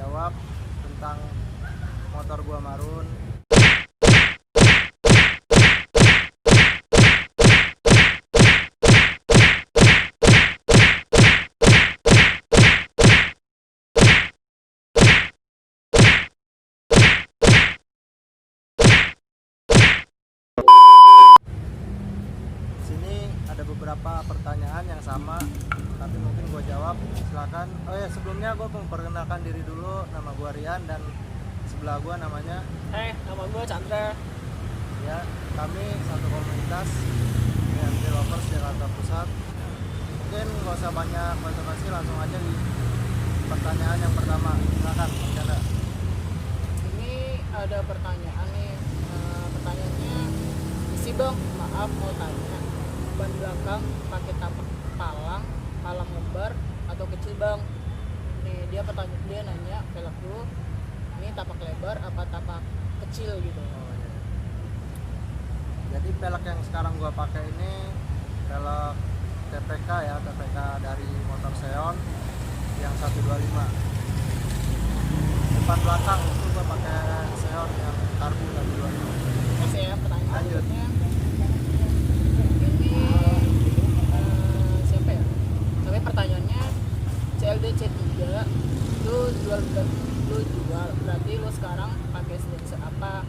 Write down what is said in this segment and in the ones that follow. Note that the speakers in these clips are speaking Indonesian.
jawab tentang motor gua Marun. Sini ada beberapa pertanyaan yang sama, tapi mungkin gue jawab. Silakan. Oh ya, sebelumnya gue memperkenalkan diri dulu. Nama gue Rian dan sebelah gue namanya. Nama gue Chandra. Ya, kami satu komunitas dengan Lovers Jakarta Pusat. Mungkin nggak usah banyak basa-basi, langsung aja di pertanyaan yang pertama. Silakan, Chandra. Ini ada pertanyaan nih. Pertanyaannya, isi bang, maaf mau tanya, ban belakang pakai tapak palang lebar atau kecil bang? Nih dia nanya velg dulu. Ini tapak lebar apa tapak kecil gitu? Oh, iya. Jadi velg yang sekarang gua pakai ini velg TPK ya, TPK dari motor Seon yang 125. Depan belakang itu gua pakai Seon yang karbu 125. Next ya, pertanyaan Lanjut. selanjutnya. Ini siapa ya? Tapi pertanyaannya CLD C3 lu jual berarti lu sekarang pakai sensor apa?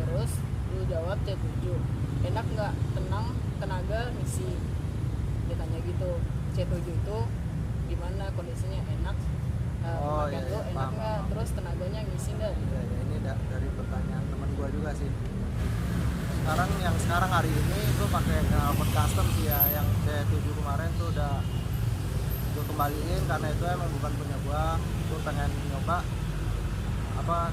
Terus lu jawab C7 enak nggak, tenang, tenaga, misi. Ditanya gitu, C7 itu gimana kondisinya, enak, pemakaian lu enak paham, nggak, paham. terus tenaganya ngisi nggak? Ya, ini dari pertanyaan teman gua juga sih. Sekarang hari ini gua pakai knalpot custom sih ya, yang C7 kemarin tuh udah gua kembaliin karena itu emang bukan punya gua pengen nyoba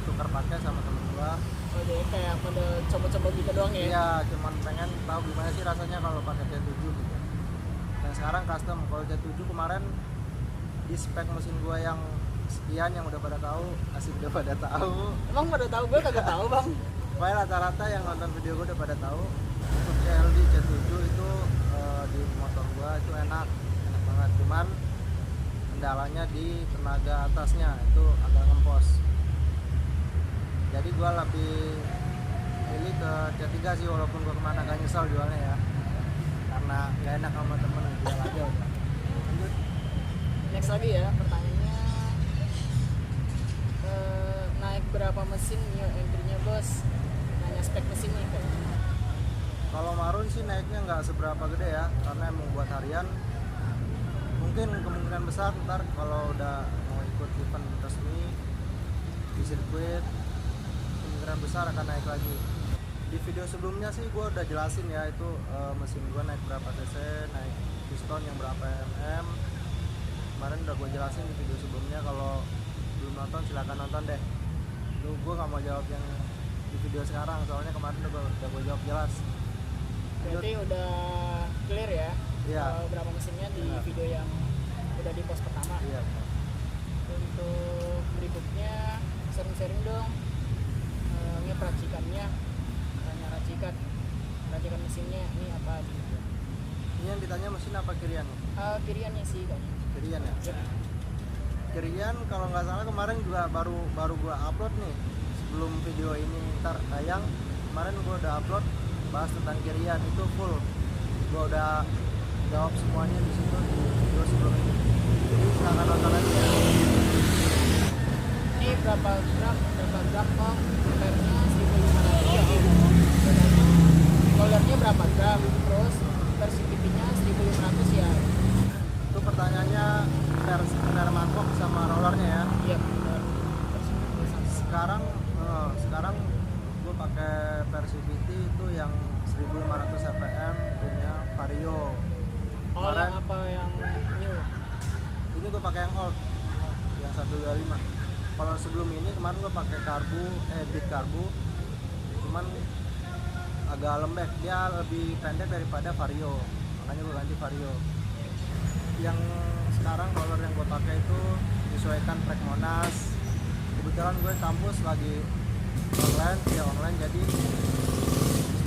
tukar pakai sama temen gua. Oh jadi kayak pada coba-coba gitu doang ya? Iya, cuman pengen tahu gimana sih rasanya kalau pakai C7 gitu. Dan sekarang custom. Kalau C7 kemarin di spek mesin gua yang sekian yang udah pada tahu, asik udah pada tahu. Emang pada tahu, gue kagak tahu bang. Pokoknya rata-rata yang nonton video gua udah pada tahu. Untuk CLD C7 itu di motor gua itu enak banget. Cuman kendalanya di tenaga atasnya itu agak ngempos. Jadi gua lebih pilih ke C3 sih, walaupun gua kemana gak nyesel jualnya ya, karena gak enak sama temen, jual aja udah. Lanjut. Next lagi ya pertanyaannya, naik berapa mesin Mio entry-nya bos? Nanya spek mesin nih kayaknya. Kalau Marun sih naiknya nggak seberapa gede ya, karena emang buat harian. Mungkin kemungkinan besar ntar kalau udah mau ikut event resmi di sirkuit, kemungkinan besar akan naik lagi. Di video sebelumnya sih gue udah jelasin ya itu mesin gue naik berapa cc, naik piston yang berapa mm. Kemarin udah gue jelasin di video sebelumnya. Kalau belum nonton silahkan nonton deh. Lu gue nggak mau jawab yang di video sekarang, soalnya kemarin udah gue jawab jelas. Berarti udah clear ya? Iya. Berapa mesinnya di video yang udah di post pertama. Iya. Untuk berikutnya sharing dong, ini peracikannya, tanya racikan mesinnya ini apa gitu. Ini yang ditanya mesin apa kirian? Kiriannya sih kayaknya. Kirian ya? Yep. Kirian kalau nggak salah kemarin juga baru gua upload nih sebelum video ini ntar tayang. Kemarin gua udah upload bahas tentang kirian, itu full gua udah jawab semuanya di situ di video sebelum ini. Jadi silakan nonton aja ya. Ini berapa gram bang? Ampernya 1500 ya om. Rollernya berapa gram? Terus versi PP-nya 1500 ya. Itu pertanyaannya per mangkok sama rollernya ya. Iya benar. Versi PP sama. Sekarang gue pakai versi PT itu yang 1500 fpm punya Vario. Oh yang apa yang new? Ini gue pakai yang old, yang 125. Kalau sebelum ini kemarin gue pakai Beat karbu, cuman agak lembek, dia lebih pendek daripada Vario, makanya gue ganti Vario. Yang sekarang roller yang gue pakai itu disesuaikan track Monas. Kebetulan gue kampus lagi online, jadi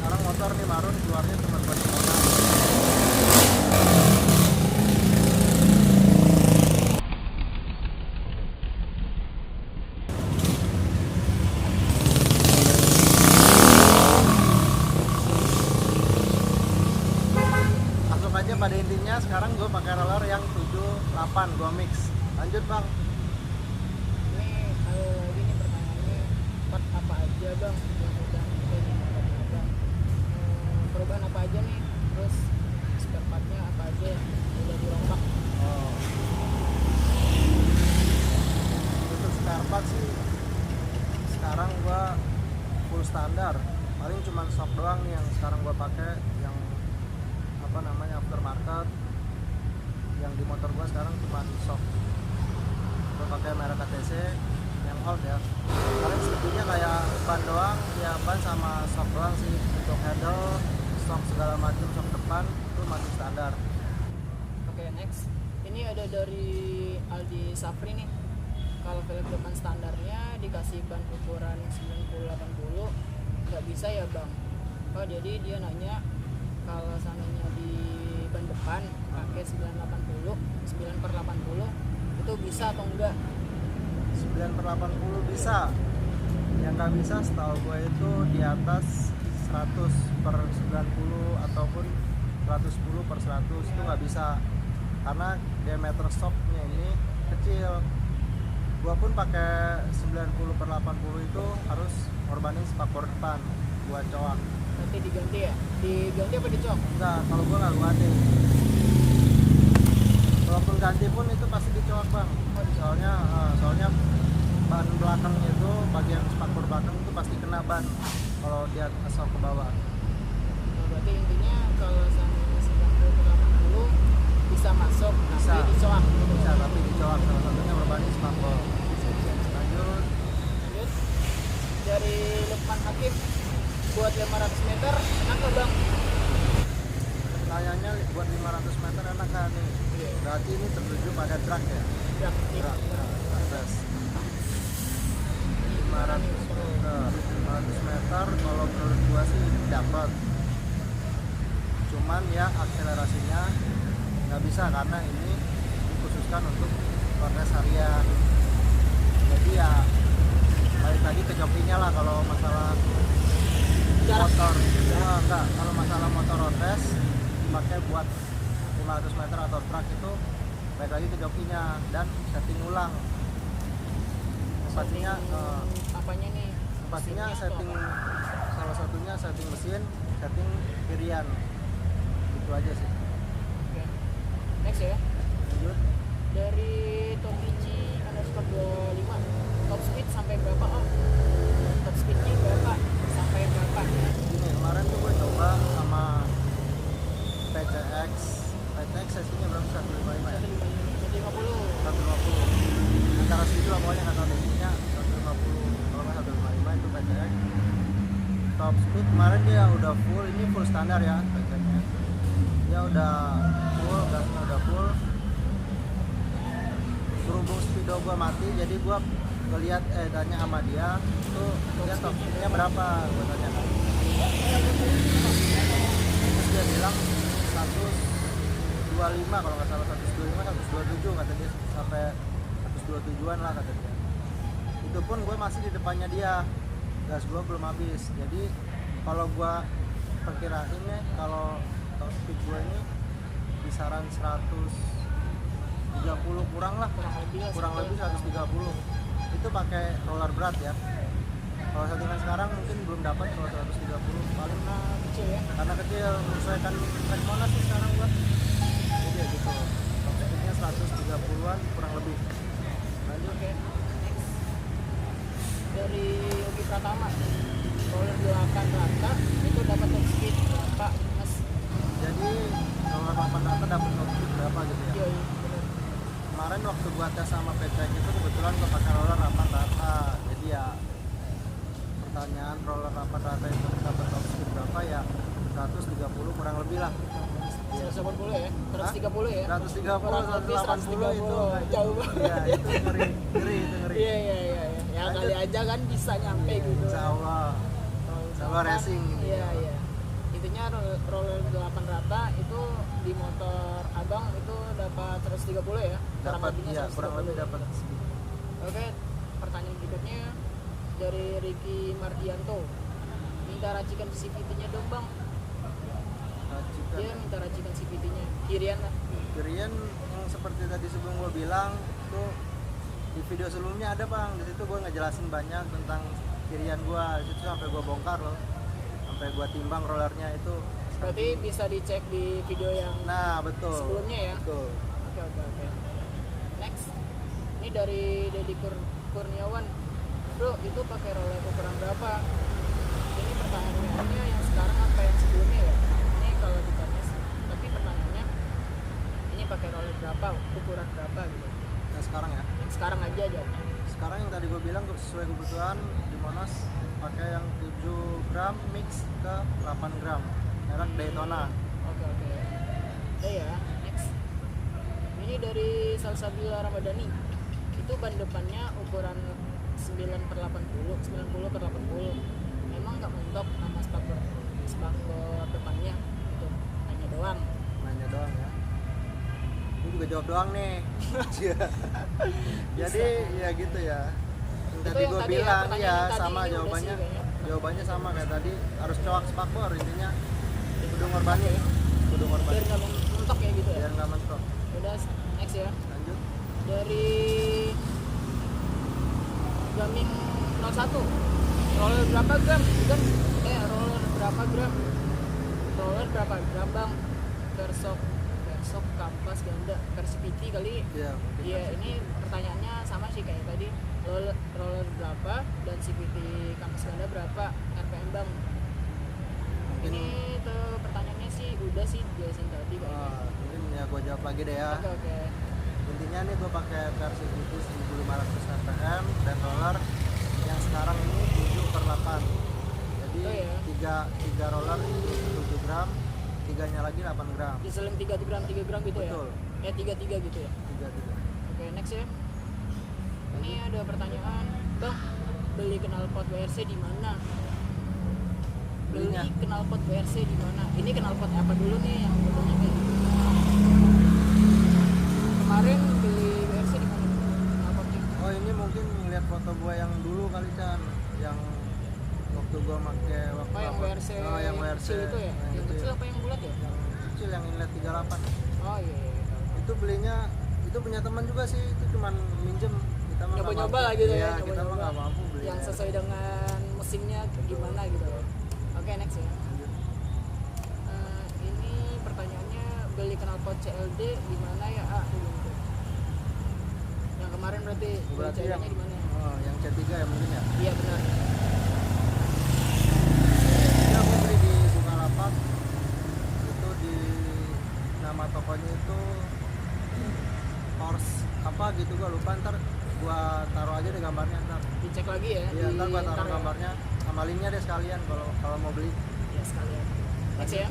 sekarang motor nih Marun keluarnya cuma buat Monas. sekarang gue pakai roller yang 78 gue mix. Lanjut bang. Ini ada lagi nih pertanyaannya, part apa aja bang yang udah ini abang? Perubahan apa aja nih? Terus spare partnya apa aja yang udah dirombak? Oh. Untuk spare part sih sekarang gue full standar. Paling cuma shock doang nih yang sekarang gue pakai, yang apa namanya aftermarket. Yang di motor gue sekarang cuma shock. Gue pakai merek KTC yang old ya. Paling selebihnya kayak ban doang, ya ban sama shock doang sih. Untuk handle, shock segala macam, shock depan itu masih standar. Oke, next. Ini ada dari Aldi Safri nih. Kalau velg depan standarnya dikasih ban ukuran 90-80 nggak bisa ya bang? Oh, jadi dia nanya kalau seandainya di ban depan pakai 980, 9/80 itu bisa atau enggak? 9/80 bisa. Yang nggak bisa setahu gue itu di atas 100/90 ataupun 110/100 itu nggak bisa, karena diameter shocknya ini kecil. Gua pun pakai 90/80 itu harus ngorbanin spakbor depan buat coak. Nanti diganti ya? Diganti apa dicok? Enggak, kalau gua nggak ganti. Walaupun ganti pun itu pasti dicoak bang. Soalnya ban belakang itu, bagian spakbor belakang itu pasti kena ban kalau dia asal ke bawah. Nah, berarti intinya kalau seandainya 90/80 bisa masuk, Bisa. tapi dicoak gitu. Bisa, tapi dicoak salah satunya ngorbanin spakbor. Lanjut. Lanjut. Dari Lukman Hakim, buat 500 meter enak nggak bang? Kayaknya buat 500 meter enak kan nih. Berarti ini tertuju pada drag ya. Ya, Drag, atas 500 meter kalau menurut gua sih dapat. Cuman ya akselerasinya nggak bisa karena ini dikhususkan untuk kontes harian. Jadi ya balik lagi ke jokinya lah kalau masalah motor. Ya, enggak, kalau masalah motor road pakai buat 500 meter atau track itu balik lagi ke jokinya dan setting ulang. Pastinya apanya nih? pastinya Mesinnya setting atau apa? salah satunya setting mesin, setting kirian. Itu aja sih. Oke. Next ya. Lanjut. Dari Tomichi_25, top speed sampai berapa om? Top speednya berapa? Sampai berapa? Gini, kemarin tuh gue coba sama PCX sesinya berapa? 155 ya? 150. 150 antara segitu lah pokoknya, kata sesinya 150 kalau nggak 155 itu PCX. Top speed kemarin dia udah full, ini full standar ya PCX nya. Dia udah full, gasnya udah full. Berhubung speedo gua mati, jadi gua ngeliat tanya sama dia itu dia top speednya berapa, gua tanya kan. Terus dia bilang 125 kalau nggak salah, 125 127 kata dia, sampai 127an lah kata dia. Itu pun gue masih di depannya dia, gas gue belum habis. Jadi kalau gue perkirain nih, kalau top speed gue ini kisaran 130 kurang lah, kurang lebih 130. Itu pakai roller berat ya. Kalau settingan sekarang mungkin belum dapat kalau 130, paling Kecil ya. karena kecil menyesuaikan track Monas sih sekarang gua. Jadi ya gitu. Top speednya 130-an kurang lebih. Lanjut. Oke. Next. Dari Yogi Pratama, roller 28 rata itu dapat top speed berapa mas? Jadi roller 8 rata dapat top speed berapa gitu ya. Iya, benar. Kemarin waktu gua tes sama PCX itu kebetulan gua pakai roller 8 rata. Jadi ya pertanyaan roller 8 rata itu dapat top speed berapa ya, 130 kurang lebih lah. 180 ya? 130 ya? 130, Kurang lebih 180 itu jauh banget. Iya, itu ngeri itu ngeri. Iya. Ya kali aja kan bisa nyampe gitu. Insya Allah. Insya Allah racing. Iya. Intinya roller 8 rata itu di motor abang itu dapat 130 ya? Dapat lebihnya ya, kurang 130. lebih dapat. Oke, pertanyaan berikutnya dari Ricky Mardianto. Minta racikan CVT-nya dong bang. Dia minta racikan CVT-nya kirian lah. Kirian yang seperti tadi sebelum gue bilang tuh di video sebelumnya ada bang, di situ gue ngejelasin banyak tentang kirian gue. Di situ sampai gue bongkar loh, sampai gue timbang rollernya itu. Berarti bisa dicek di video yang Nah betul. sebelumnya ya. Betul. Oke. Next, ini dari Deddy Kurniawan. Bro, itu pakai roller ukuran berapa? Ini pertanyaannya yang sekarang apa yang sebelumnya ya? Ini kalau ditanya sih. Tapi pertanyaannya ini pakai roller berapa, ukuran berapa gitu. Nah sekarang ya. Yang sekarang aja jawabnya. Sekarang yang tadi gue bilang sesuai kebutuhan di Monas pakai yang 7 gram mix ke 8 gram merek Daytona. Oke. Udah ya, next. Ini dari Salsabila Ramadhani. Itu ban depannya ukuran 9/80, 90/80. Emang nggak mentok nama spakbor depannya? Itu hanya doang. Nanya doang ya. Gue juga jawab doang nih. Jadi ya gitu ya. Yang tadi yang gue tadi ya, bilang pertanyaan ya yang tadi sama ini udah jawabannya. sih kayaknya. Jawabannya sama kayak tadi, harus coak spakbor intinya. Kudu ngorbanin. Kudu Biar ngorbanin. nggak mentok ya gitu ya. Biar nggak mentok. Udah next ya. Lanjut. Dari Gaming 01. Roller berapa gram? Roller berapa gram? Roller berapa gram bang? Persok kampas ganda versi PT kali. Iya. mungkin Iya, masih. ini pertanyaannya sama sih kayak tadi. Roller berapa dan CVT kampas ganda berapa RPM bang? Mungkin Ini tuh pertanyaannya sih udah sih jelasin tadi kayaknya. mungkin ya gue jawab lagi deh ya. Oke. Intinya nih gue pakai versi itu 1500 rpm dan roller yang sekarang ini 7/8. Jadi Oh, ya. tiga roller itu 7 gram, tiganya lagi 8 gram. Diseling 3 gram gitu. Betul. Ya? 3 gitu ya. 3. Oke, next ya. Ini ada pertanyaan, bang, beli knalpot WRC di mana? Beli Belinya? knalpot WRC di mana? Ini knalpot apa dulu nih yang fotonya kayak gitu? Kemarin beli WRC di mana? Knalpotnya? Oh ini mungkin ngeliat foto gue yang dulu kali Chan, yang waktu gue make waktu Oh, yang apa? WRC. Oh yang WRC kecil itu ya? Yang itu kecil ya. apa yang bulat ya? Yang kecil yang inlet 38. Oh iya. Itu belinya itu punya teman juga sih, itu cuman minjem. Kita mah nggak Nyoba-nyoba mampu. lah gitu Iya, ya. kita mah nyoba-nyoba. nggak mampu beli. Yang sesuai dengan mesinnya gimana gitu. Oke, next ya. Ini pertanyaannya, beli knalpot CLD di mana ya? Gitu. Yang kemarin berarti beli Berarti yang CLD-nya di mana? yang C3 ya mungkin ya. Iya benar. Ya gue beli di Bukalapak. Itu di nama tokonya itu Horse apa gitu gue lupa, ntar gue taruh aja deh gambarnya ntar. Dicek lagi ya. Iya ntar gue taruh ntar ya. gambarnya sama linknya deh sekalian kalau mau beli. Ya sekalian. Next ya.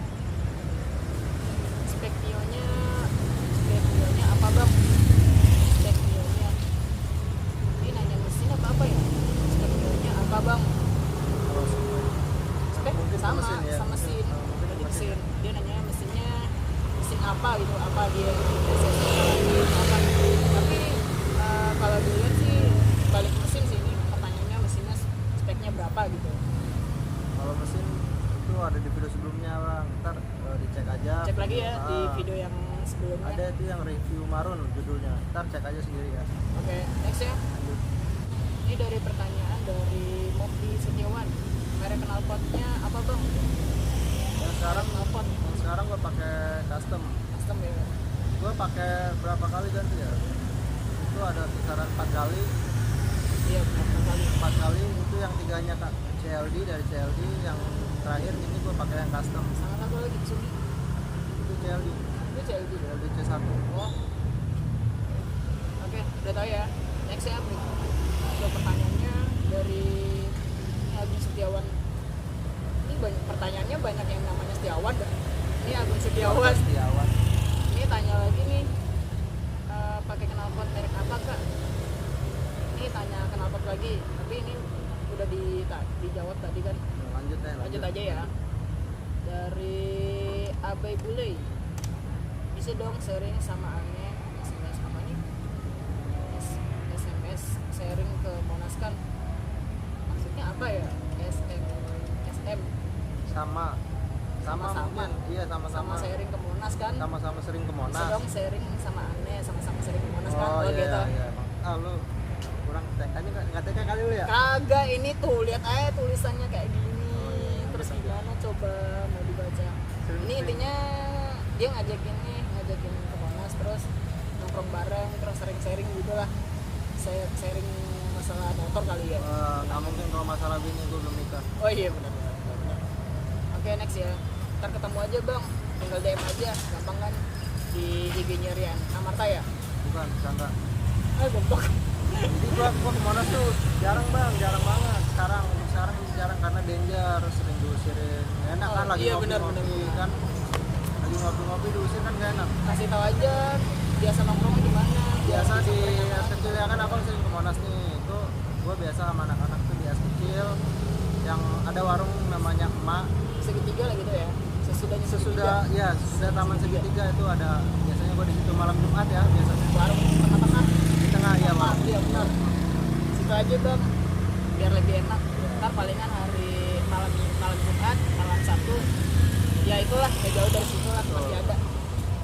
Spek Mio-nya apa bang? Spek Mio-nya. Ini nanya mesin apa ya? Spek Mio-nya apa bang? Terus Spek mungkin sama mesin ya, sama mungkin, mesin. mungkin Berarti mesin. mesin. Dia nanya mesinnya mesin apa gitu? Apa dia apa? Tapi kalau dilihat sih balik mesin sih ini pertanyaannya mesinnya speknya berapa gitu. Kalau mesin itu ada di video sebelumnya bang, ntar dicek aja. Cek lagi ya di Ah, video yang sebelumnya. ada itu yang review Marun judulnya, ntar cek aja sendiri ya. Oke, next ya. Lanjut. Ini dari pertanyaan dari Mopi Setiawan. Merek knalpotnya apa bang? Yang sekarang knalpot gue pakai custom. custom ya. Gue pakai berapa kali ganti ya? Itu ada kisaran 4 kali. Iya berapa kali? 4 kali itu yang tiganya kak CLD, dari CLD yang terakhir ini gue pakai yang custom. Sama satu lagi di sini. Itu CLD Itu CLD. C1. Oh. Oke, udah tahu ya. Next ya. Untuk pertanyaannya dari ini Agung Setiawan. Ini banyak pertanyaannya, banyak yang namanya Setiawan dah. Ini Agung Setiawan. Setiawan. Ini tanya lagi nih, pakai knalpot merek apa kak? Ini tanya knalpot lagi, tapi ini udah dijawab tadi kan. Lanjut deh. Lanjut aja ya. Dari Abai Bule, bisa dong sharing sama Ane SMS apa nih? SMS sharing ke Monas kan? Maksudnya apa ya? SM Sama Sama-sama. mungkin. Iya sama-sama. sama sharing ke Monas. Monas kan, sama-sama sering ke Monas. bisa dong sharing sama Ane, sama-sama sering ke Monas kan. Oh iya, Gitu. iya. Lu kurang TK ini nggak TK kali lu ya? Kagak, ini tuh lihat aja tulisannya kayak gini. iya. Terus Terus gimana coba mau dibaca. Ini intinya dia ngajakin ke Monas, terus nongkrong bareng, terus sharing gitu lah. Saya sharing masalah motor kali ya. Nggak mungkin kalau masalah bini gue belum nikah. Oh iya benar. Oke, next ya. Ntar ketemu aja bang, tinggal DM aja, gampang kan? Di IG-nya Rian Amarta ya? Bukan, canda. Goblok. Jadi gua ke Monas tuh jarang banget. Sekarang jarang karena danger, sering diusirin. Nggak enak kan lagi iya, ngopi-ngopi benar. kan. Lagi ngopi-ngopi diusir kan nggak enak. Kasih tahu aja biasa nongkrong di mana. Biasa di samperin es kecil ya kan, abang sering ke Monas nih. Itu gua biasa sama anak-anak tuh di es kecil yang ada warung namanya Emak. segitiga lah gitu ya. Sesudah taman segitiga itu ada, biasanya gua di situ malam Jumat ya biasanya. Warung tengah-tengah. Di tengah ya, Bang. Iya benar. Situ aja bang, biar lebih enak. Ntar palingan hari malam Jumat, malam Sabtu, ya itulah, ya jauh dari situ lah, masih ada.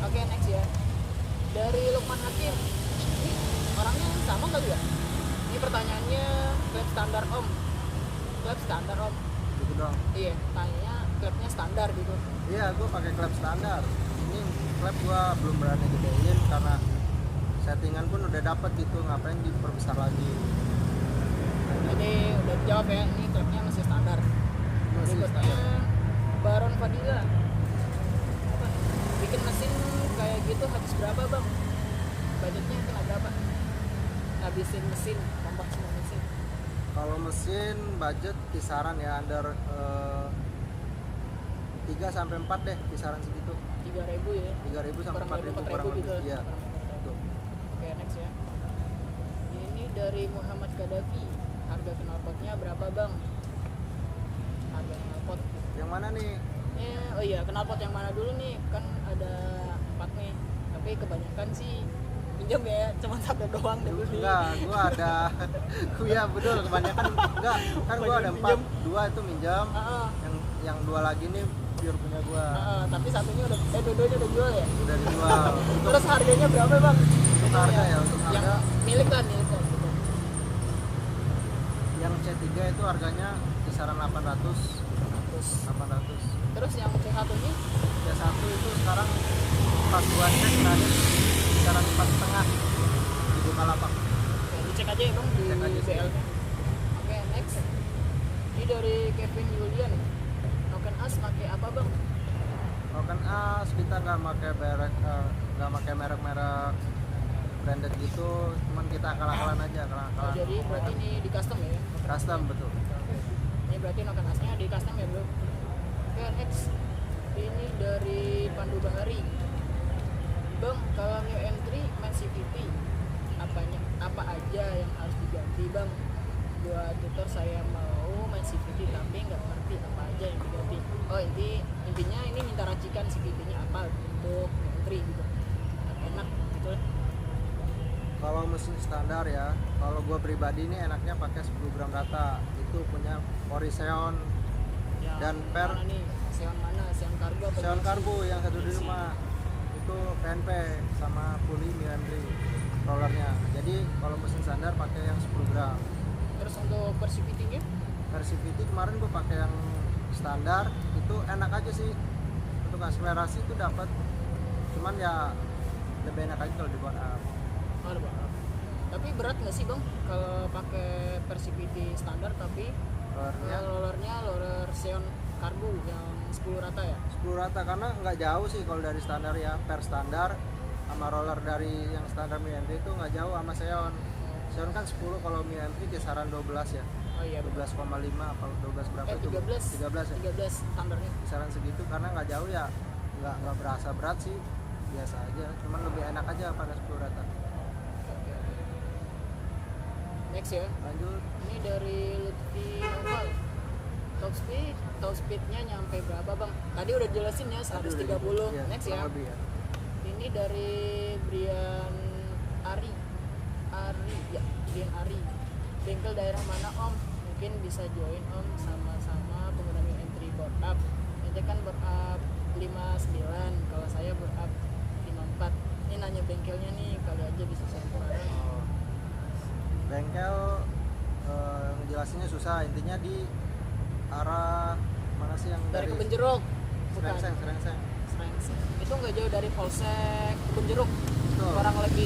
Oke, next ya. Dari Lukman Hakim, ini orangnya sama kali ya? Ini pertanyaannya klub standar om. Klub standar om. Gitu dong. Iya, tanya klubnya standar gitu. Iya, gue pakai klep standar. Ini klep gue belum berani gedein karena settingan pun udah dapet gitu, ngapain diperbesar lagi. Jadi udah dijawab ya, ini klubnya masih standar. Masih Berikutnya standar. Baron Fadila. Apa? Bikin mesin kayak gitu habis berapa bang? Budgetnya kena berapa? Habisin mesin, tambah semua mesin. Kalau mesin budget kisaran ya under 3 sampai 4 deh, kisaran segitu. 3.000 ya? 3.000 sampai 4.000 kurang gitu. lebih. Iya. Betul. Oke, next ya. Ini dari Muhammad Kadafi. Harga knalpotnya berapa bang? Harga knalpot. Yang mana nih? Oh iya, knalpot yang mana dulu nih? Kan ada 4 nih. Tapi kebanyakan sih pinjam ya, cuma satu doang deh beli. Enggak, gua ada. Iya betul, kebanyakan enggak. Kan gua ada 4, 2 itu minjam. Yang 2 lagi nih pure punya gua. Tapi satunya udah, dua-duanya udah jual ya? Udah dijual. Terus harganya berapa bang? Untuk harga ya, untuk Yang harga milik kan gitu. yang C3 itu harganya kisaran 800. Terus yang C1-nya? C1 itu sekarang pas gua cek tadi kisaran 4,5 di Bukalapak. Oke, dicek aja ya bang di Cek aja sih. BL-nya. Oke, next. Ini dari Kevin Julian. Token as pakai apa bang? Token as kita nggak pakai merek-merek branded gitu, cuman kita akal-akalan aja, akal-akalan. Jadi berarti ini di custom ya? Custom betul. Ini berarti token asnya di custom ya bro? Oke, next. Ini dari Pandu Bahari. Bang, kalau New M3 main CVT apa aja yang harus diganti bang? Buat tutor saya mau main CVT tapi nggak ngerti apa aja yang diganti. Oh intinya ini minta racikan CVT-nya apa untuk New M3 gitu. Enak gitu. Kalau mesin standar ya, kalau gue pribadi ini enaknya pakai 10 gram rata. Itu punya Oriseon Yang dan per mana nih? Seon mana? Seon Cargo apa? Seon GC? Carbo yang satu di rumah. Itu PNP sama puli Mirandri rollernya. Jadi kalau mesin standar pakai yang 10 gram. Terus untuk versi fittingnya? Versi VT kemarin gue pakai yang standar, itu enak aja sih. Untuk akselerasi itu dapat. Cuman ya lebih enak aja kalau dibuat up. Ada bang. Tapi berat nggak sih bang kalau pakai versi PT standar tapi Rollernya roller Seon Cargo yang 10 rata ya? 10 rata karena nggak jauh sih kalau dari standar ya, per standar sama roller dari yang standar MiMV itu nggak jauh sama Seon. Seon kan 10, kalau MiMV kisaran 12 ya. Oh iya 12,5 apa 12 berapa itu? 13 13 ya. 13 standarnya. Kisaran segitu karena nggak jauh ya, nggak berasa berat sih, biasa aja. Cuman lebih enak aja pada 10 rata. Next ya. Lanjut. Ini dari Lutfi Noval. Top speednya nyampe berapa bang? Tadi udah jelasin ya 130. Iya, Next ya. kurang lebih ya. Ini dari Brian Ari. Brian Ari. Bengkel daerah mana om? Mungkin bisa join om, sama-sama pengguna entry board up. Nanti kan board up 59, kalau saya bore up 54. Ini nanya bengkelnya nih, kali aja bisa saya bareng. Bengkel ngejelasinnya susah, intinya di arah mana sih yang Dari Kebun Jeruk. Bukan. Serengseng. Serengseng. Itu nggak jauh dari Polsek Kebun Jeruk. Betul. Kurang lebih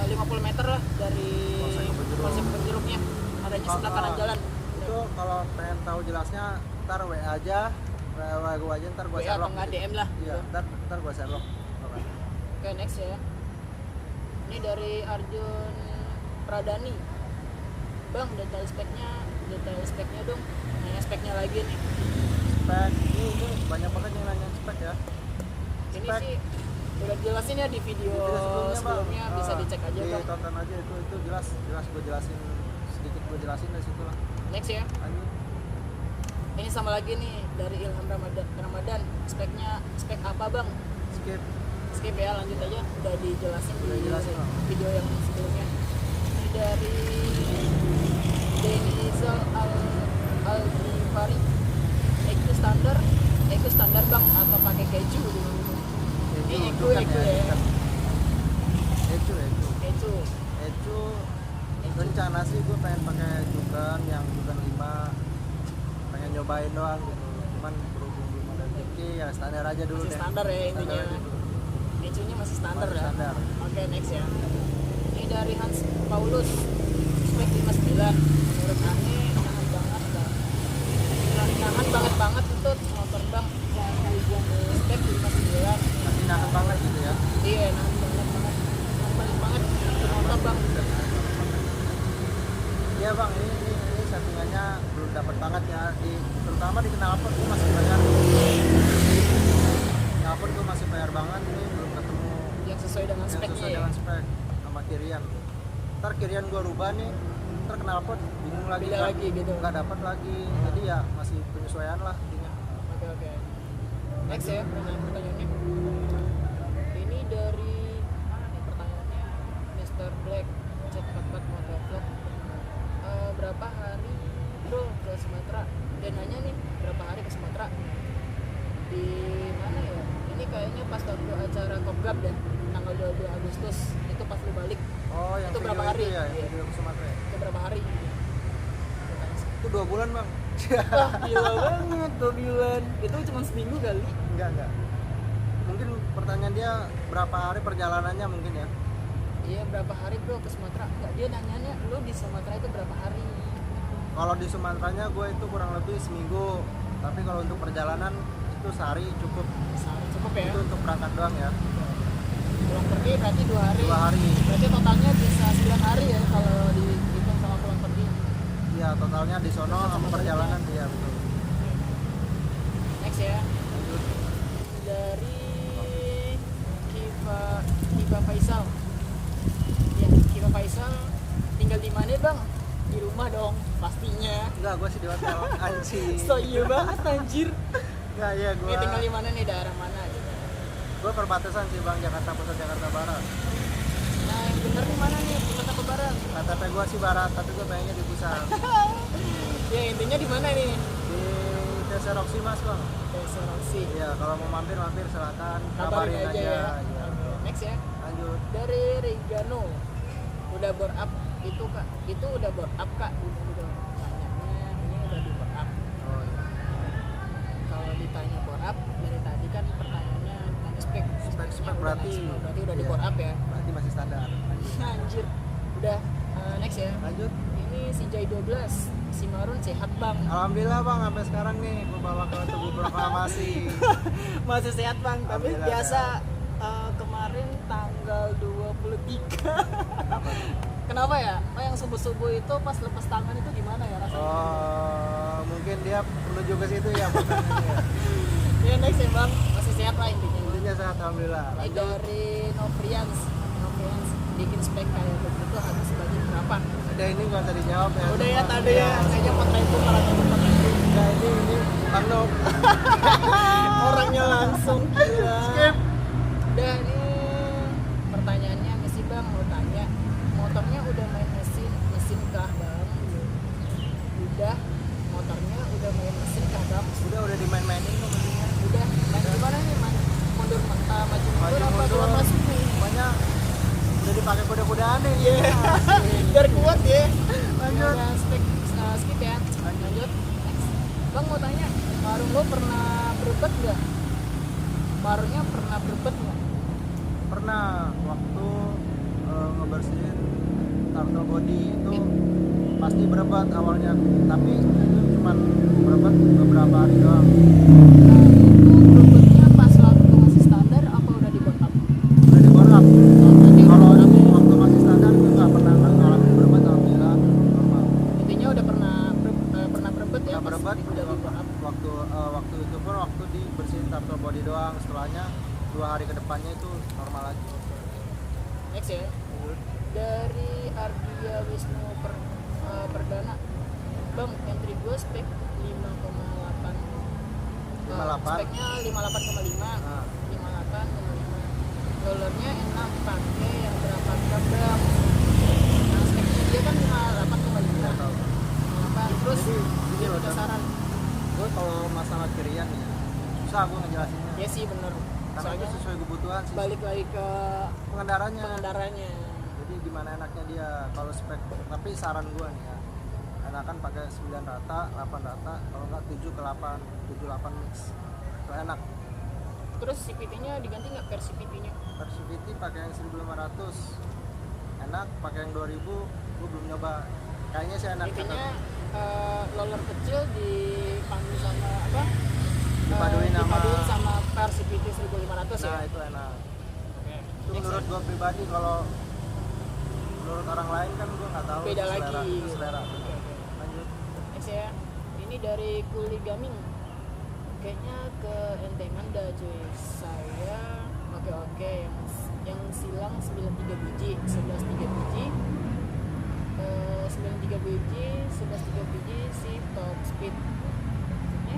50 meter lah dari Polsek Kebun Jeruk. Polsek Kebun Jeruknya. Adanya sebelah kanan jalan. Itu kalau pengen tahu jelasnya ntar WA aja, WA gue aja, ntar gue WA share atau nggak DM lah. Iya, gitu. ntar gue share log. Oke, next ya. Ini dari Arjun Pradani. Bang, detail speknya dong. Nanya speknya lagi nih. Spek, ini banyak banget yang nanya spek ya. Ini Spek. sih udah jelasin ya di video sebelumnya, Bang. bisa dicek aja bang. Ditonton aja itu jelas gue jelasin sedikit, gue jelasin dari situ lah. Next ya. Lanjut. Ini sama lagi nih dari Ilham Ramadan. Spek apa bang? Skip Ya, lanjut aja. Udah dijelasin Udah di jelasin, Bang. video yang sebelumnya. Ini dari Denizal Al-Ghifari. Eco standar bang atau pakai keju dulu. Ini Eco ya. Ecu rencana sih gue pengen pakai Jukan yang Jukan 5, pengen nyobain doang gitu, cuman berhubung belum ada rezeki ya standar aja dulu Masih deh. standar ya intinya. Standar aja dulu. Ecunya masih standar Masih ya. standar. Oke, next ya. Ini dari Hans Paulus. Spek 59. Menurut Ane nahan banget bang. Nahan banget itu motor bang. Spek 59. Masih nahan banget gitu ya. Iya, nahan banget untuk motor bang. Iya bang, ini settingannya belum dapat banget ya, terutama di knalpot gue masih bayar. Knalpot gue masih bayar banget, ini belum ketemu Yang sesuai dengan yang speknya sesuai ya. dengan spek sama kirian. Ntar kirian gue rubah nih, ntar knalpot bingung lagi, Beda lagi gitu. nggak dapat lagi, jadi ya masih penyesuaian lah intinya. Oke. Next ya, pertanyaannya. Ini dari mana nih pertanyaannya? Mr. Black chat 44 motovlog. Berapa hari bro ke Sumatera? Dia nanya nih berapa hari ke Sumatera? Di mana ya? Ini kayaknya pas waktu acara Kopgab deh, tanggal 22 Agustus. Itu pas lu balik. Oh yang Itu berapa video hari? itu ya, Iya. yang video ke Sumatera ya? Itu berapa hari? Itu 2 bulan bang. Wah, gila banget 2 bulan. Itu cuma seminggu kali. Enggak. Mungkin pertanyaan dia berapa hari perjalanannya mungkin ya. Iya, berapa hari bro ke Sumatera? Enggak, dia nanyanya lu di Sumatera itu berapa hari? Kalau di Sumateranya gue itu kurang lebih seminggu, tapi kalau untuk perjalanan itu sehari cukup. Sehari cukup ya? Itu untuk berangkat doang ya. Pulang pergi berarti 2 hari. 2 hari. Berarti totalnya bisa 9 hari ya kalau dihitung sama pulang pergi. Iya, totalnya di sono sama perjalanan dia betul. Next ya. Lanjut. Dari Kiva Faisal. Ya, Kiva Faisal tinggal di mana bang? Di rumah dong pastinya. Enggak, gue sih di hotel. Anjing. So iya banget anjir. Enggak ya gue. Ini tinggal di mana nih, daerah mana gitu? Gue perbatasan sih bang, Jakarta Pusat Jakarta Barat. Nah yang bener nih mana nih, pusat apa barat? KTP gue sih barat, tapi gue pengennya di pusat. Ya intinya di mana nih? Di Desa Roksi mas bang. Desa Roksi. Iya, kalau mau mampir silakan. Kabarin aja ya. Iya. Oke, next ya. Lanjut. Dari Regano, udah bore up itu kak? Itu udah bore up kak? Udah tanyanya ini udah di bore up. Oh iya. Kalau ditanya bore up dari tadi kan pertanyaannya tanya spek. Spek berarti udah di iya. bore up ya. Berarti masih standar. Anjir. Udah next ya. Lanjut. Ini si Jai 12, si Marun sehat bang. Alhamdulillah bang, sampai sekarang nih gue bawa ke Tugu Proklamasi. Masih sehat bang, tapi Alhamdulillah, biasa kemarin tanggal 23. Kenapa ya? Oh yang subuh-subuh itu pas lepas tangan itu gimana ya rasanya? Oh, mungkin dia menuju ke situ ya pertanyaannya. Ya next ya bang, masih sehat lah intinya. Intinya sehat alhamdulillah. Ini Lanjut. dari Novrians bikin spek kayak begitu harus budget berapa? Udah ini gak usah dijawab ya. Udah ya tadi ya, kayaknya konten itu malah nonton konten itu. Nah, ini Bang Nop. Orangnya langsung gila. Skip. Udah ini pertanyaannya mesti bang mau tanya motornya udah main mesin kah bang? Udah motornya udah main mesin kah bang? pakai kuda-kudaan nih. Iya. Biar kuat ya. Lanjut. Udah skip ya. Lanjut. Next. Bang mau tanya, Marung lo pernah berbet nggak? Marungnya pernah berbet nggak? Pernah waktu ngebersihin turtle body itu pasti berobat awalnya, tapi itu cuma berobat beberapa hari doang. Nah, itu berbetnya pas waktu masih standar apa udah di backup? Udah di backup. Berarti Kalau udah rame. waktu masih standar itu nggak pernah ngalamin berobat, alhamdulillah normal. Intinya udah pernah berbet ya? Nggak pas berobat udah di backup. waktu itu pun waktu dibersihin turtle body doang, setelahnya 2 hari ke depannya itu normal lagi. Next ya. Dari Ardia Wisnu Perdana, Bang, entry gue spek 5,8. 58. Speknya 58,5. Nah, 58,5. Dollarnya enak pakai yang berapa gram, Bang? Nah, speknya dia kan 58,5. nggak tahu. 58. Terus Jadi, dia loh, punya Ton. saran. Gue kalau masalah kirian ya susah gue ngejelasinnya, Ya sih bener. karena itu Soalnya sesuai kebutuhan sih balik lagi ke pengendaranya. pengendaranya. Jadi gimana enaknya dia kalau spek, tapi saran gue nih ya, enakan pakai 9 rata, 8 rata, kalau enggak 7 ke 8, 7 8 mix itu enak. Terus CVT-nya diganti nggak per CVT-nya? Versi VT pakai yang 1500 enak, pakai yang 2000 gue belum nyoba, kayaknya sih enak. Intinya roller kecil dipandu sama apa? Dipaduin sama- dipaduin sama per CVT 1500 ya. Nah itu enak. Oke. Itu Next menurut ya. gue pribadi, kalau menurut orang lain kan gue nggak tahu Beda itu lagi. selera, itu Oke, selera. oke. Lanjut. Next ya. Ini dari Kuli Gaming. Kayaknya ke entengan dah cuy. Saya oke yang silang 93 biji, 11 3 biji. 93 biji, 11 3 biji si top speed. Maksudnya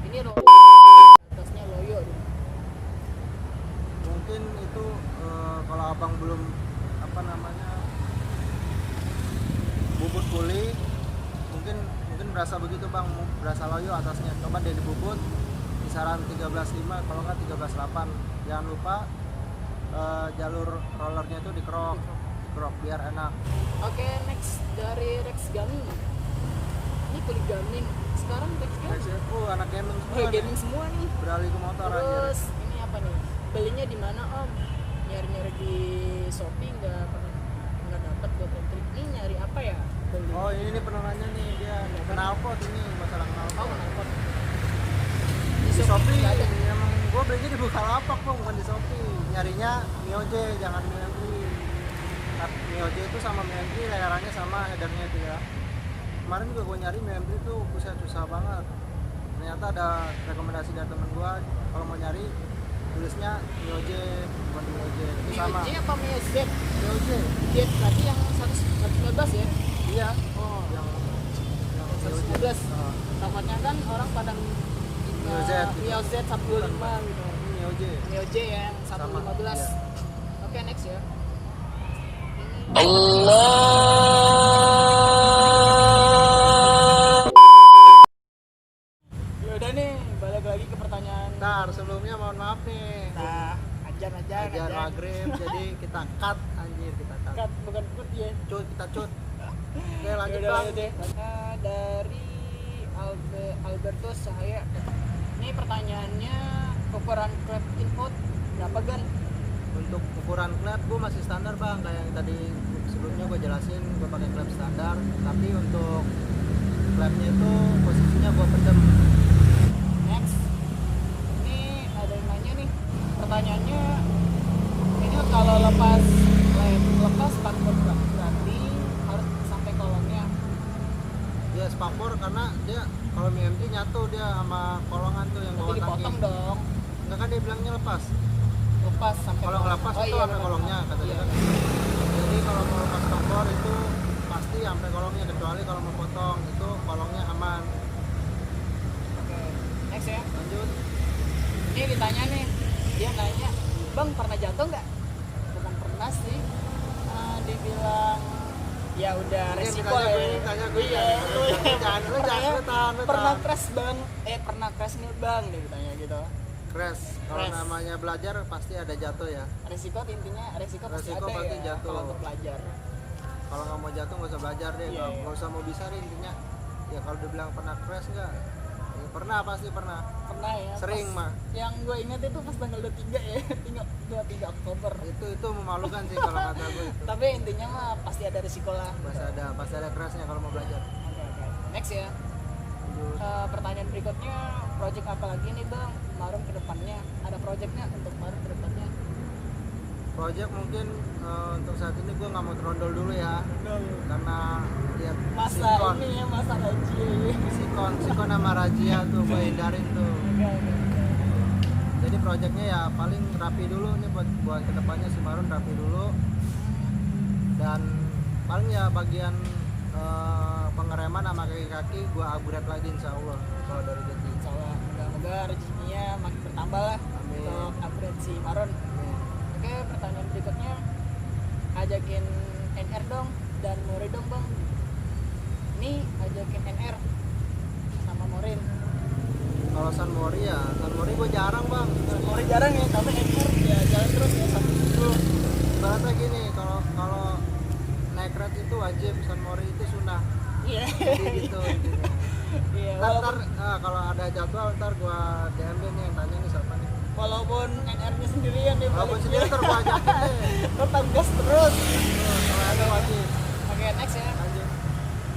ini atasnya loyo deh. Mungkin itu kalau abang belum apa namanya bubut kuli, mungkin berasa begitu bang, berasa loyo atasnya. Coba deh dibubut kisaran 13.5, kalau nggak 13.8. Jangan lupa jalur rollernya itu dikerok biar enak. Oke, next dari Rex Gaming. Ini Kuli Gaming. Sekarang Rex Gaming. Anak gaming semua Oh, nih. gaming semua nih. Beralih ke motor aja. Terus ini apa nih? Belinya di mana Om? Nyari-nyari di Shopee nggak dapat buat entry. Ini nyari apa ya? Beli. Oh ini pernah nanya nih, dia knalpot, ini masalah knalpot. Oh, kenapa? Di Shopee nggak ada. emang gue belinya di Bukalapak bang, bukan di Shopee. Nyarinya Mioje, jangan Mio-MV. Mioje itu sama Mio-MV layarannya sama, headernya itu ya. Kemarin juga gue nyari Mio-MV itu susah banget. Ternyata ada rekomendasi dari temen gue, kalau mau nyari tulisnya Mioje, bukan Mioje. Itu sama. Mio J apa Mio Z? Mioje. Z berarti yang 115 ya? Iya. Oh, Yang 115. Nah, Takutnya kan orang pada Mio Z gitu. Mio Z 125 gitu. ini Mioje. Mio J ya, yang 115. Iya. Oke, next ya. Ya udah nih, balik lagi ke pertanyaan. Ntar sebelumnya mohon maaf nih. Nah, ajar. Maghrib, jadi kita cut anjir, kita cut. Cut, bukan put ya. Cut, kita cut. Oke lanjut Yaudah, bang. lanjut deh. Dari Albertus Cahaya. Ini pertanyaannya, ukuran klep input berapa gan? Untuk ukuran klep gue masih standar bang, kayak yang tadi sebelumnya gue jelasin, gue pakai klep standar. Tapi untuk klepnya itu posisinya gue pendem. Next, ini ada yang nanya nih, pertanyaannya ini kalau lepas spakbor berarti harus sampai kolongnya. Dia spakbor karena dia kalau MT nyatu dia sama kolongan tuh yang Nanti bawah dipotong tangki. dong, Enggak kan dia bilangnya lepas. lepas sampai Kalau ngelepas itu iya, sampai benar. kolongnya kata dia Iya. kan. Jadi kalau mau lepas spakbor itu pasti sampai kolongnya, kecuali kalau mau potong itu kolongnya aman. Oke, next ya. Lanjut. Ini ditanya nih, dia nanya, bang pernah jatuh nggak? Bukan pernah sih. Dibilang ya udah resiko Tanya gue, ya. tanya gue. Iya. Jangan lu tahan. Pernah crash bang, pernah crash nih bang, dia ditanya gitu. crash. Kalau Crash. namanya belajar pasti ada jatuh ya. Resiko intinya resiko pasti Resiko ada pasti ya jatuh. kalau untuk pelajar. Kalau nggak mau jatuh nggak usah belajar deh. Iya, iya. Nggak usah mau bisa deh intinya. Ya kalau dibilang pernah crash nggak? Ya, pernah pasti pernah. Pernah ya. Sering pas- mah. Yang gue ingat itu pas tanggal 23 ya, 23 Oktober. Itu memalukan sih kalau kata gue itu. Tapi intinya mah pasti ada resiko lah. Pasti ada crashnya kalau mau belajar. Oke. Next ya. Terus, Pertanyaan berikutnya, project apa lagi nih Bang? Marum ke depannya. Ada projectnya untuk Marum ke depannya? project mungkin untuk saat ini gue nggak mau terondol dulu ya, karena lihat Masa Sikon, ini ya, masa gaji. Sikon sama Rajia tuh gue hindarin tuh. Oke. Jadi projectnya ya paling rapi dulu nih buat kedepannya si Marun rapi dulu, dan paling ya bagian pengereman sama kaki-kaki gue upgrade lagi insya Allah kalau dari Jeti. Insya Allah, moga-moga rezekinya makin bertambah lah. Amin. Untuk upgrade si Maron. Amin. Oke, pertanyaan berikutnya, ajakin NR dong dan Mori dong Bang. Ini ajakin NR sama Morin. Kalau San Mori gue jarang bang. Mori jarang ya, tapi NR ya jalan terus ya sampai itu. Ibaratnya gini, kalau naik red itu wajib, San Mori itu sunnah. Iya. Jadi gitu intinya. Iya, Ntar kalau ada jadwal ntar gua DM deh nih yang tanya nih siapa nih. walaupun NR-nya sendirian deh Walaupun sendiri ntar gua ajakin deh. tetap gas terus. Kalau ada wajib. Oke, next ya. Lanjut.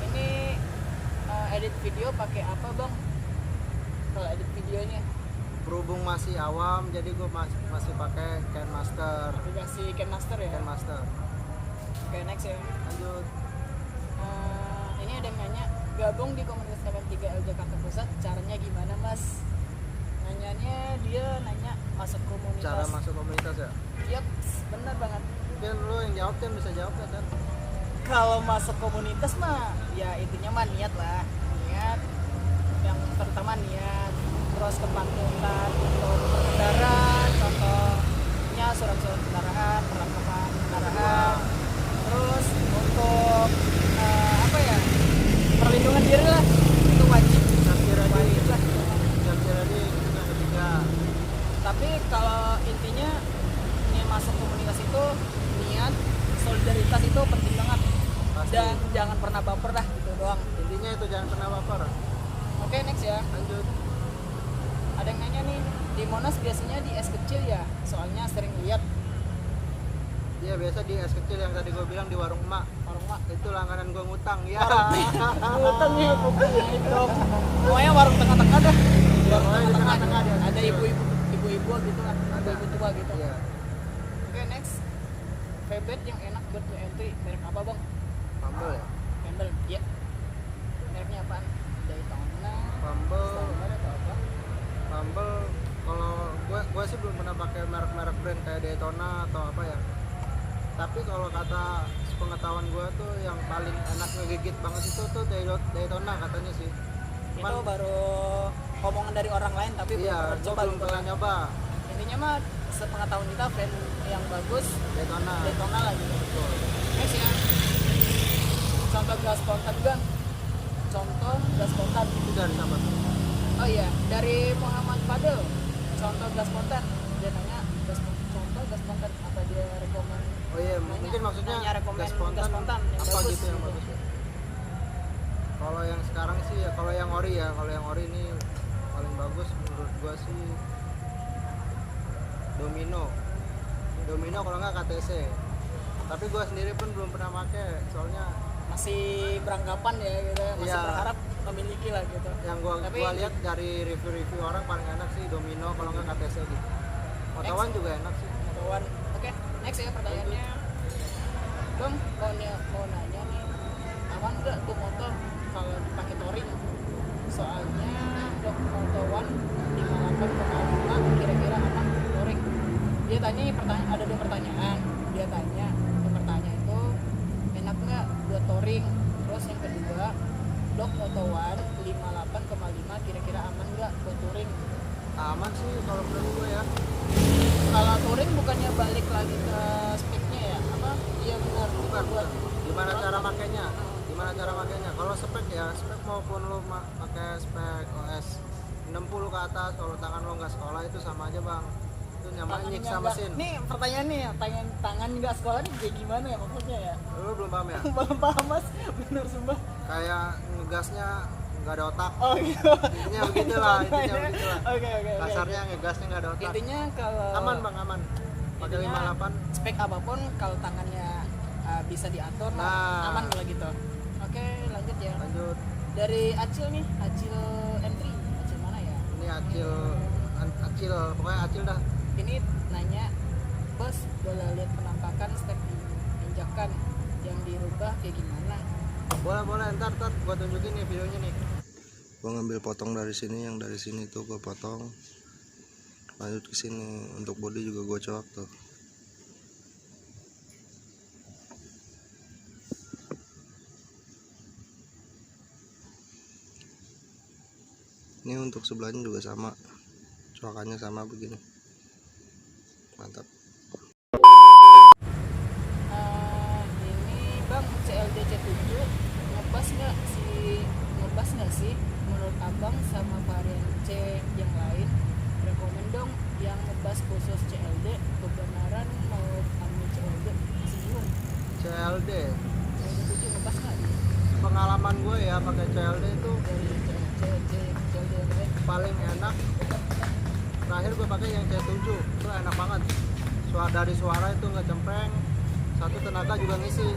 Ini edit video pakai apa Bang? Kalau edit videonya Berhubung masih awam, jadi gua masih pakai KineMaster. aplikasi KineMaster ya. KineMaster. Oke, next ya. Lanjut. Ini ada yang nanya, gabung di komunitas KM3L Jakarta Pusat, caranya gimana Mas? Dia nanya masuk komunitas. Cara masuk komunitas ya. Yap, benar banget. Mungkin lu yang jawab kan bisa jawab kan. Kalau masuk komunitas mah ya intinya mah niat lah, niat yang pertama niat, terus kepatutan untuk berkendara, contohnya surat-surat kendaraan, perlengkapan kendaraan, terus untuk perlindungan diri lah, itu wajib lah. Jadi itu yang ketiga. Tapi kalau intinya ini masuk komunitas itu niat, solidaritas itu penting banget. Pasti. Dan jangan pernah baper dah, gitu doang. Intinya itu jangan pernah baper. Oke, next ya. Lanjut. Ada yang nanya nih, di Monas biasanya di es kecil ya? Soalnya sering lihat Iya biasa di es kecil yang tadi gue bilang di warung emak. warung mak. Itu langganan gue ngutang ya. Ngutang nih pokoknya itu. Pokoknya warung tengah-tengah dah. Warung pokoknya di tengah-tengah tengah-tengah ada. dia. Ada ibu-ibu gitu kan. Ada. Ibu tua gitu. Iya. Oke, next. Favorite yang enak buat new entry merek apa Bang? Fumble ya. Campbell. Iya. Mereknya apaan? Daytona. Fumble. Standard atau apa? Fumble. Kalau gue sih belum pernah pakai merek-merek brand kayak Daytona atau apa ya. Tapi kalau kata pengetahuan gue tuh yang paling enak ngegigit banget itu tuh Daytona katanya sih. Itu baru omongan dari orang lain tapi Iya, belum gue pernah belum coba. pernah nyoba Intinya mah sepengetahuan kita brand yang bagus Daytona. Daytona lagi. Betul. Next ya. Contoh gas spontan Bang. Contoh gas spontan. Itu dari siapa tuh? Oh iya, dari Muhammad Fadel. Contoh gas spontan. Dia nanya contoh gas spontan apa dia rekomend? Oh iya, mungkin maksudnya nanya rekomend gas spontan yang apa bagus, gitu yang gitu. bagus ya. Kalau yang sekarang sih ya, kalau yang ori ini paling bagus menurut gua sih Domino kalau nggak KTC. Tapi gua sendiri pun belum pernah pakai, soalnya Masih beranggapan ya gitu, masih Iya. berharap memiliki lah gitu. yang gua Tapi- lihat dari review orang paling enak sih Domino kalau nggak KTC gitu. Motawan juga enak sih. Motowan. Oke, next ya pertanyaannya. Bang, mau nanya nih, aman nggak tuh motor kalau dipakai touring? Soalnya dok motowan 58,5 kira-kira aman touring. Dia tanya ada dua pertanyaan. Dia tanya, yang pertanyaan itu enak nggak buat touring? Terus yang kedua, dok motowan 58,5 kira-kira aman nggak buat touring? Aman sih kalau menurut gua ya. Kalau touring bukannya balik lagi ke speknya ya? Apa? Iya benar. Bukan. Buat Gimana cara makainya? Kalau spek ya, spek maupun lu pakai spek OS 60 ke atas. Kalau tangan lo nggak sekolah itu sama aja bang, itu nyamain Tangannya nyiksa nggak- mesin. Nih pertanyaan nih, tangan nggak sekolah nih kayak gimana ya maksudnya ya? Lu belum paham ya? Belum paham mas, bener sumpah. Kayak ngegasnya nggak ada otak. Oh gitu. Intinya begitulah, intinya begitulah. Oke. Kasarnya ngegasnya nggak ada otak. Intinya kalau Aman bang, aman. Pakai intinya 58. spek apapun kalau tangannya bisa diatur, Nah. aman kalau gitu. Oke, lanjut ya. Lanjut. Dari Acil nih, Acil M3. Acil mana ya? Ini acil, pokoknya acil dah. Ini nanya, bos boleh lihat penampakan step injakan yang dirubah kayak gimana? Boleh, ntar gua tunjukin nih videonya nih. Gua ngambil potong dari sini, yang dari sini tuh gua potong. Lanjut ke sini, untuk body juga gua coak tuh. Ini untuk sebelahnya juga sama, coakannya sama begini. Mantap. Ini bang CLD C7 ngebas nggak sih menurut abang sama varian C yang lain? Rekomen dong yang ngebas khusus CLD. Kebenaran mau ambil CLD masih bingung. CLD, CLD 7 ngebas nggak? pengalaman gue ya pakai CLD itu Dari CLD yang lain. paling enak. Terakhir gue pakai yang C7 itu enak banget. Dari suara itu nggak cempreng, satu tenaga juga ngisi.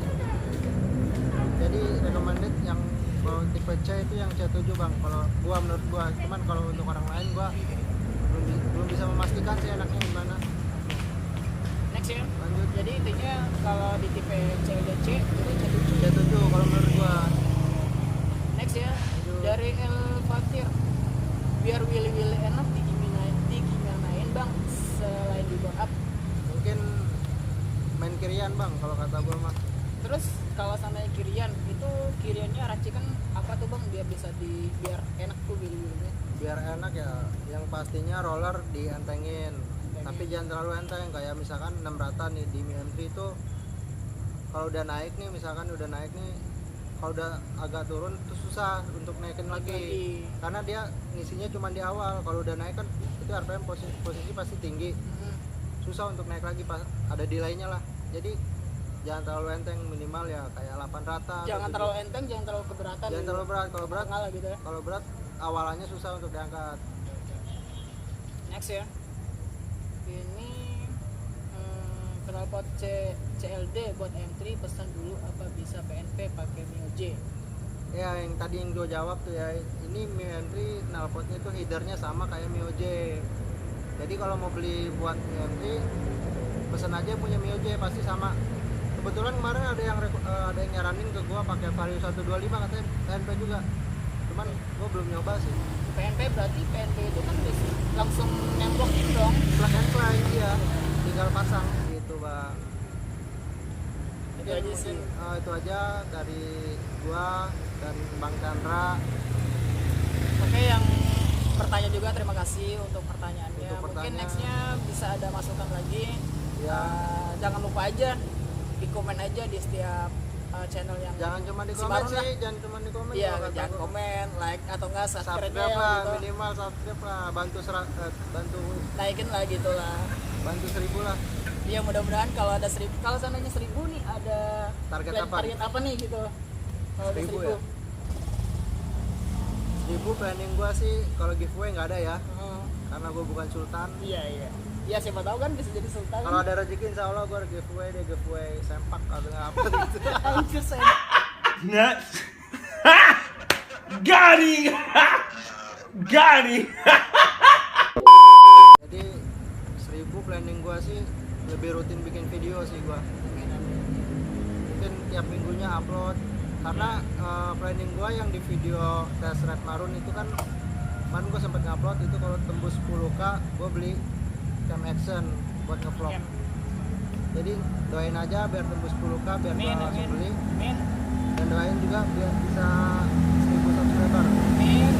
Jadi recommended yang kalau tipe C itu yang C7 bang. Kalau gua menurut gua, cuman kalau untuk orang lain gua belum bisa memastikan sih enaknya gimana. Next ya. Lanjut. Jadi intinya kalau di tipe CLD C itu C7. C7 kalau menurut gua. Next ya. Lanjut. Dari El Fatir, biar Willy enak digimanain bang selain di backup. Mungkin main kirian bang kalau kata gua mah. Terus kalau sama kiriannya racikan apa tuh bang biar biar enak tuh Willy-nya? Biar enak ya, yang pastinya roller dientengin. Tapi jangan terlalu enteng, kayak misalkan 6 rata nih di Mi M3 itu kalau udah naik nih, misalkan udah naik nih, kalau udah agak turun itu susah untuk naikin lagi. Karena dia ngisinya cuma di awal. Kalau udah naik kan itu RPM posisi pasti tinggi. Susah untuk naik lagi, pas ada delaynya lah. Jadi jangan terlalu enteng, minimal ya kayak 8 rata. Jangan terlalu enteng, jangan terlalu keberatan. Jangan terlalu berat. Kalau berat ngalah gitu ya. Kalau berat awalannya susah untuk diangkat. Next ya. Ini knalpot CLD buat M3 pesan dulu apa bisa PNP pakai Mio J? Ya yang tadi yang gue jawab tuh ya, ini Mio M3 knalpotnya tuh headernya sama kayak Mio J. Jadi kalau mau beli buat Mio M3 pesan aja punya Mio J, pasti sama. Kebetulan kemarin ada yang nyaranin ke gua pakai Vario 125 katanya PNP juga. Cuman gua belum nyoba sih. PNP berarti PNP itu kan langsung nemblokin dong. Plug and play dia, tinggal pasang gitu, Bang. Itu aja sih. Itu aja dari gua dan Bang Chandra. Oke, yang bertanya juga terima kasih untuk pertanyaannya. Untuk Mungkin pertanyaan. nextnya bisa ada masukan lagi. Ya. Jangan lupa aja di komen aja di setiap channel yang Jangan cuma di si komen Marun sih, lah. jangan cuma di komen. Iya, kalau kata jangan gua. komen, like atau enggak subscribe Subscribe lah, gitu. minimal subscribe lah, bantu Naikin lah gitu lah. bantu 1000 lah. Iya, mudah-mudahan kalau ada 1000, kalau seandainya 1000 nih ada Target apa? target apa nih gitu. Kalau ada 1000 1000 ya? 1000 planning gua sih kalau giveaway nggak ada ya, karena gua bukan sultan. Iya. Iya, siapa tahu kan bisa jadi sultan. Kalau ada rezeki insya Allah gua giveaway sempak atau apa gitu. Anjir saya. Nuts. Got him. Got him. Jadi 1000 planning gua sih lebih rutin bikin video sih gua. Mungkin tiap minggunya upload. Karena planning gua yang di video tes Red Marun itu kan kemarin gua sempat ngupload itu kalau tembus 10k gua beli cam action buat ngevlog. Cam. Jadi doain aja biar tembus 10k biar gua langsung beli, Amin. dan doain juga biar bisa 1000 subscriber. Amin.